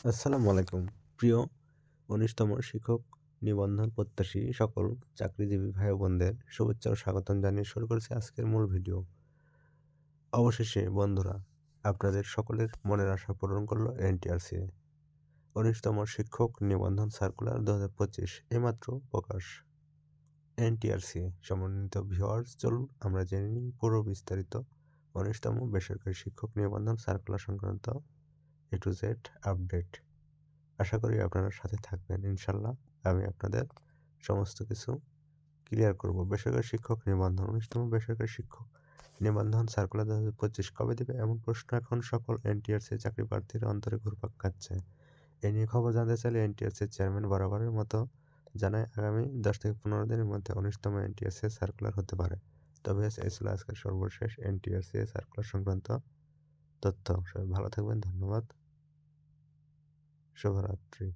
আসসালামু আলাইকুম। প্রিয় ১৯তম শিক্ষক নিবন্ধন প্রত্যাশী সকল চাকরিজীবী ভাই ও বোনদের শুভেচ্ছা ও স্বাগতম জানিয়ে শুরু করেছি আজকের মূল ভিডিও। অবশেষে বন্ধুরা, আপনাদের সকলের মনের আশা পূরণ করল এনটিআরসি। ১৯তম শিক্ষক নিবন্ধন সার্কুলার ২০২৫ এইমাত্র প্রকাশ। এনটিআরসি সম্মানিত ভিউয়ার্স, চলুন আমরা জেনে নিই পুরো বিস্তারিত ১৯তম বেসরকারি শিক্ষক নিবন্ধন সার্কুলার সংক্রান্ত A to Z আপডেট। আশা করি আপনারা সাথে থাকবেন ইনশাল্লাহ। আমি আপনাদের সমস্ত কিছু ক্লিয়ার করব। বেসরকারি শিক্ষক নিবন্ধন ১৯তম বেসরকারি শিক্ষক নিবন্ধন সার্কুলার ২০২৫ কবে দেবে, এমন প্রশ্ন এখন সকল এনটিআরসি চাকরি প্রার্থীর অন্তরে ঘুরপাক খাচ্ছে। এ নিয়ে খবর জানতে চাইলে এনটিআরসির চেয়ারম্যান বরাবরের মতো জানায়, আগামী ১০ থেকে ১৫ দিনের মধ্যে ১৯তম এনটিআরসি সার্কুলার হতে পারে। তবে এই ছিল আজকের সর্বশেষ এনটিআরসি সার্কুলার সংক্রান্ত তথ্য। সবাই ভালো থাকবেন। ধন্যবাদ। শুভরাত্রি।